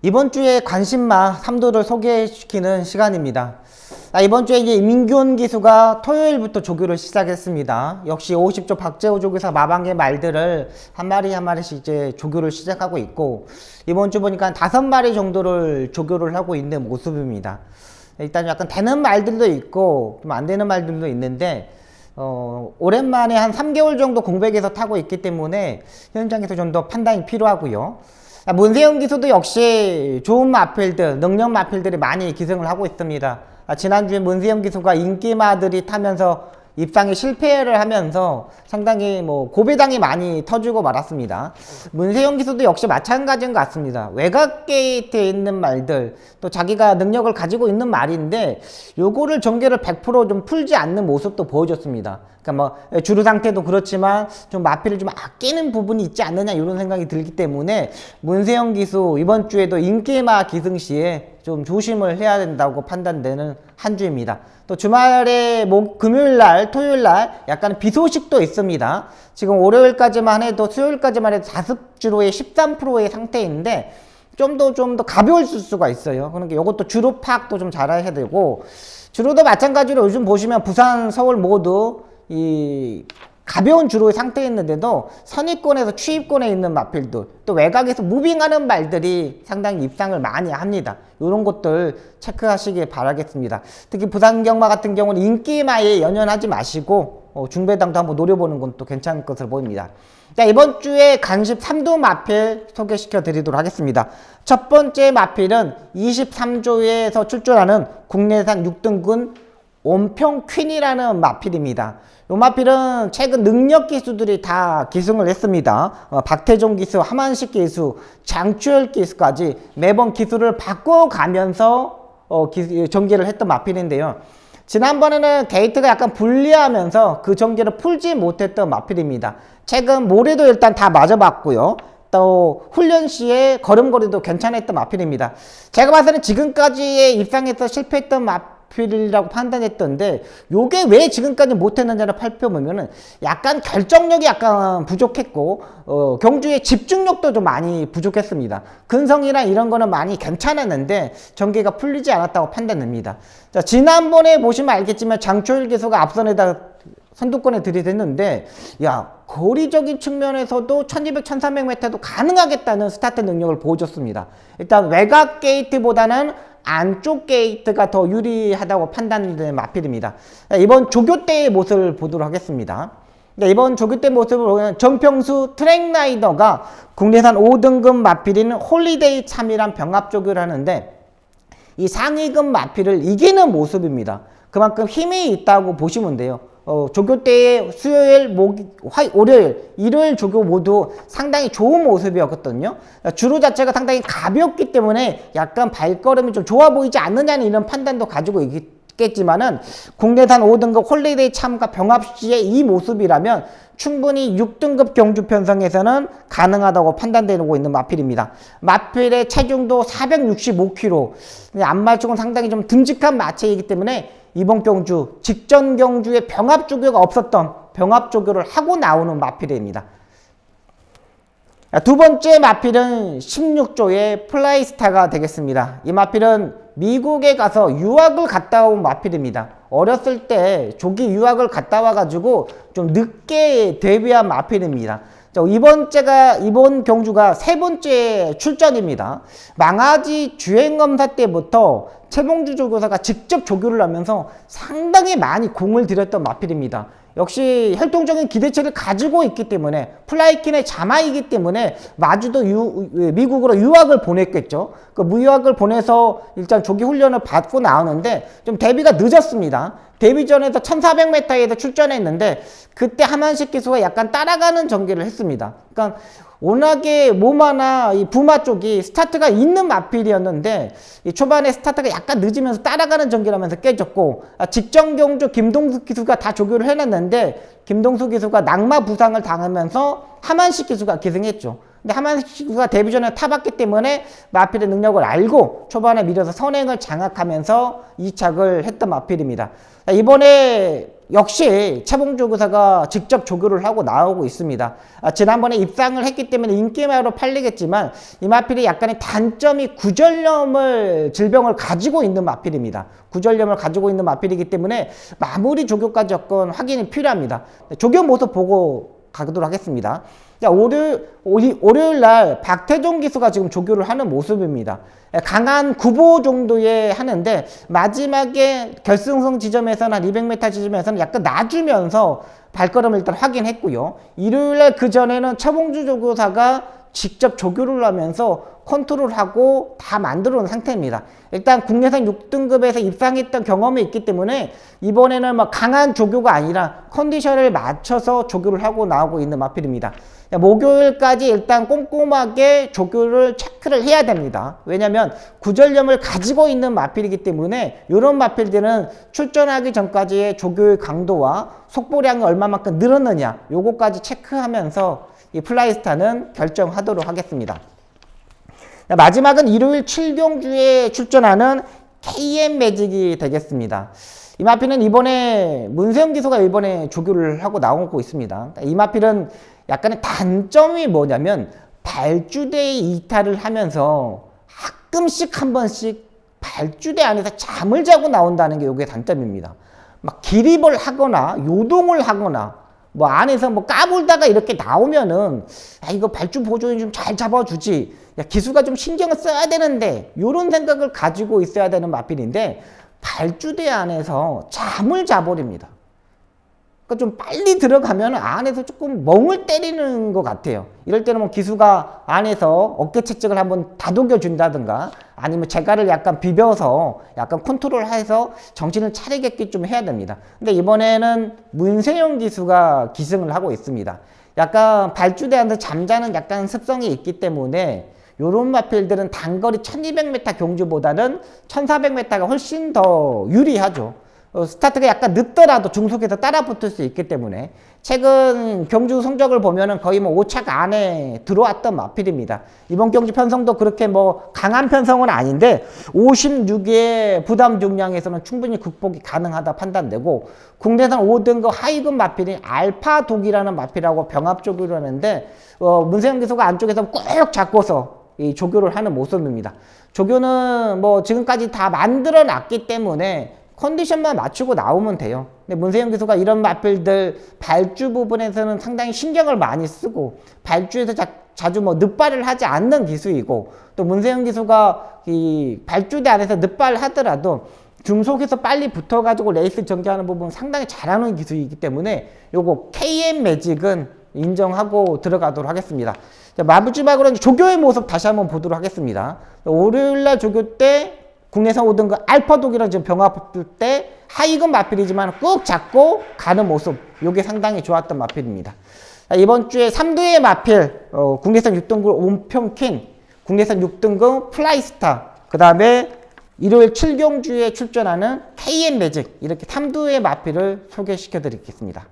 이번 주에 관심마 3도를 소개시키는 시간입니다. 이번 주에 이제 임균 기수가 토요일부터 조교를 시작했습니다. 역시 50조 박재호 조교사 마방의 말들을 한 마리 한 마리씩 이제 조교를 시작하고 있고, 이번 주 보니까 5마리 정도를 조교를 하고 있는 모습입니다. 일단 약간 되는 말들도 있고 좀 안 되는 말들도 있는데, 오랜만에 한 3개월 정도 공백에서 타고 있기 때문에 현장에서 좀 더 판단이 필요하고요. 문세영 기수도 역시 좋은 마필들, 능력 마필들이 많이 기승을 하고 있습니다. 지난주에 문세영 기수가 인기마들이 타면서 입상에 실패를 하면서 상당히 고배당이 많이 터지고 말았습니다. 문세영 기수도 역시 마찬가지인 것 같습니다. 외곽 게이트에 있는 말들, 또 자기가 능력을 가지고 있는 말인데 요거를 전개를 100% 좀 풀지 않는 모습도 보여줬습니다. 그러니까 주루 상태도 그렇지만 좀 마필을 좀 아끼는 부분이 있지 않느냐 이런 생각이 들기 때문에 문세영 기수 이번 주에도 인기마 기승 시에 좀 조심을 해야 된다고 판단되는 한 주입니다. 또 주말에 금요일날, 토요일날 약간 비 소식도 있습니다. 지금 월요일까지만 해도, 수요일까지만 해도 4습주로의 13%의 상태인데 좀 더 가벼울 수가 있어요. 그러니까 이것도 주로 파악도 좀 잘해야 되고, 주로도 마찬가지로 요즘 보시면 부산, 서울 모두 이 가벼운 주로의 상태에 있는데도 선입권에서 추입권에 있는 마필들, 또 외곽에서 무빙하는 말들이 상당히 입상을 많이 합니다. 이런 것들 체크하시길 바라겠습니다. 특히 부산경마 같은 경우는 인기마에 연연하지 마시고 중배당도 한번 노려보는 건 또 괜찮을 것으로 보입니다. 자, 이번 주에 간식 3도 마필 소개시켜 드리도록 하겠습니다. 첫 번째 마필은 23조에서 출전하는 국내산 6등군 온평퀸이라는 마필입니다. 이 마필은 최근 능력 기수들이 다 기승을 했습니다. 박태종 기수, 하만식 기수, 장추열 기수까지 매번 기수를 바꿔가면서 전개를 했던 마필인데요. 지난번에는 게이트가 약간 불리하면서 그 전개를 풀지 못했던 마필입니다. 최근 모레도 일단 다 맞아봤고요. 또 훈련 시에 걸음걸이도 괜찮았던 마필입니다. 제가 봤을 때는 지금까지의 입상에서 실패했던 마필이라고 판단했던데, 요게 왜 지금까지 못했느냐를 살펴보면은 약간 결정력이 약간 부족했고, 경주의 집중력도 좀 많이 부족했습니다. 근성이랑 이런 거는 많이 괜찮았는데 전개가 풀리지 않았다고 판단됩니다. 자, 지난번에 보시면 알겠지만 장초일 기수가 앞선에다 선두권에 들이댔는데, 거리적인 측면에서도 1200, 1300m도 가능하겠다는 스타트 능력을 보여줬습니다. 일단 외곽 게이트보다는 안쪽 게이트가 더 유리하다고 판단되는 마필입니다. 이번 조교 때의 모습을 보도록 하겠습니다. 이번 조교 때 모습을 보면 정평수 트랙라이더가 국내산 5등급 마필인 홀리데이 참이란 병합 조교를 하는데, 이 상위급 마필을 이기는 모습입니다. 그만큼 힘이 있다고 보시면 돼요. 조교 때의 수요일, 월요일, 일요일 조교 모두 상당히 좋은 모습이었거든요. 주로 자체가 상당히 가볍기 때문에 약간 발걸음이 좀 좋아 보이지 않느냐는 이런 판단도 가지고 있겠지만은, 국내산 5등급 홀리데이 참가 병합 시의 이 모습이라면 충분히 6등급 경주 편성에서는 가능하다고 판단되고 있는 마필입니다. 마필의 체중도 465kg, 안마축은 상당히 좀 듬직한 마체이기 때문에 이번 경주, 직전 경주에 병합 조교가 없었던 병합 조교를 하고 나오는 마필입니다. 두 번째 마필은 16조의 플라이스타가 되겠습니다. 이 마필은 미국에 가서 유학을 갔다 온 마필입니다. 어렸을 때 조기 유학을 갔다 와가지고 좀 늦게 데뷔한 마필입니다. 이번 경주가 세 번째 출전입니다. 망아지 주행검사 때부터 최봉주 조교사가 직접 조교를 하면서 상당히 많이 공을 들였던 마필입니다. 역시 혈통적인 기대치를 가지고 있기 때문에, 플라이킨의 자마이기 때문에 마주도 미국으로 유학을 보냈겠죠. 그 무유학을 보내서 일단 조기 훈련을 받고 나오는데 좀 데뷔가 늦었습니다. 데뷔 전에도 1400m에서 출전했는데 그때 하만식 기수가 약간 따라가는 전개를 했습니다. 그러니까 워낙에 모마나 이 부마 쪽이 스타트가 있는 마필이었는데 이 초반에 스타트가 약간 늦으면서 따라가는 전개라면서 깨졌고, 직전 경주 김동수 기수가 다 조교를 해냈는데 김동수 기수가 낙마 부상을 당하면서 하만식 기수가 기승했죠. 근데 하만식 기수가 데뷔 전에 타봤기 때문에 마필의 능력을 알고 초반에 밀어서 선행을 장악하면서 이착을 했던 마필입니다. 이번에 역시 최봉주 교사가 직접 조교를 하고 나오고 있습니다. 지난번에 입상을 했기 때문에 인기마로 팔리겠지만 이 마필이 약간의 단점이 구절염을 질병을 가지고 있는 마필입니다. 구절염을 가지고 있는 마필이기 때문에 마무리 조교까지 여건 확인이 필요합니다. 조교 모습 보고 가도록 하겠습니다. 월요일 날 박태종 기수가 지금 조교를 하는 모습입니다. 강한 구보 정도에 하는데 마지막에 결승선 지점에서는 한 200m 지점에서는 약간 놔주면서 발걸음을 일단 확인했고요. 일요일 날 그 전에는 최봉주 조교사가 직접 조교를 하면서 컨트롤하고 다 만들어 놓은 상태입니다. 일단 국내선 6등급에서 입상했던 경험이 있기 때문에 이번에는 막 강한 조교가 아니라 컨디션을 맞춰서 조교를 하고 나오고 있는 마필입니다. 목요일까지 일단 꼼꼼하게 조교를 체크를 해야 됩니다. 왜냐하면 구절염을 가지고 있는 마필이기 때문에 이런 마필들은 출전하기 전까지의 조교의 강도와 속보량이 얼마만큼 늘었느냐 요거까지 체크하면서 이 플라이스타는 결정하도록 하겠습니다. 마지막은 일요일 7경주에 출전하는 KM 매직이 되겠습니다. 이 마필은 이번에 문세영 기수가 이번에 조교를 하고 나오고 있습니다. 이 마필은 약간의 단점이 뭐냐면 발주대에 이탈을 하면서 가끔씩 한 번씩 발주대 안에서 잠을 자고 나온다는 게 이게 단점입니다. 막 기립을 하거나 요동을 하거나 뭐 안에서 뭐 까불다가 이렇게 나오면은 이거 발주 보조員좀 잘 잡아주지, 야 기수가 좀 신경을 써야 되는데 요런 생각을 가지고 있어야 되는 마필인데 발주대 안에서 잠을 자버립니다. 그러니까 좀 빨리 들어가면 안에서 조금 멍을 때리는 것 같아요. 이럴 때는 뭐 기수가 안에서 어깨 채찍을 한번 다독여 준다든가 아니면 재갈을 약간 비벼서 약간 컨트롤해서 정신을 차리게끔 좀 해야 됩니다. 근데 이번에는 문세영 기수가 기승을 하고 있습니다. 약간 발주대 안에서 잠자는 약간 습성이 있기 때문에 요런 마필들은 단거리 1200m 경주보다는 1400m가 훨씬 더 유리하죠. 스타트가 약간 늦더라도 중속에서 따라 붙을 수 있기 때문에 최근 경주 성적을 보면은 거의 뭐 5착 안에 들어왔던 마필입니다. 이번 경주 편성도 그렇게 뭐 강한 편성은 아닌데 56의 부담 중량에서는 충분히 극복이 가능하다 판단되고 국내산 5등급 하이급 마필인 알파독이라는 마필하고 병합조교를 하는데 문세영 기수가 안쪽에서 꾹 잡고서 이 조교를 하는 모습입니다. 조교는 뭐 지금까지 다 만들어 놨기 때문에 컨디션만 맞추고 나오면 돼요. 근데 문세영 기수가 이런 마필들 발주 부분에서는 상당히 신경을 많이 쓰고 발주에서 자주 뭐 늦발을 하지 않는 기수이고 또 문세영 기수가 이 발주대 안에서 늦발을 하더라도 중속에서 빨리 붙어가지고 레이스 전개하는 부분 상당히 잘하는 기수이기 때문에 요거 KM 매직은 인정하고 들어가도록 하겠습니다. 자, 마지막으로 조교의 모습 다시 한번 보도록 하겠습니다. 월요일날 조교 때 국내산 5등급 알파독이랑 지금 병합할 때 하이급 마필이지만 꾹 잡고 가는 모습, 요게 상당히 좋았던 마필입니다. 자, 이번 주에 3두의 마필, 국내산 6등급 온평킨, 국내산 6등급 플라이스타, 그 다음에 일요일 7경주에 출전하는 KM 매직, 이렇게 3두의 마필을 소개시켜 드리겠습니다.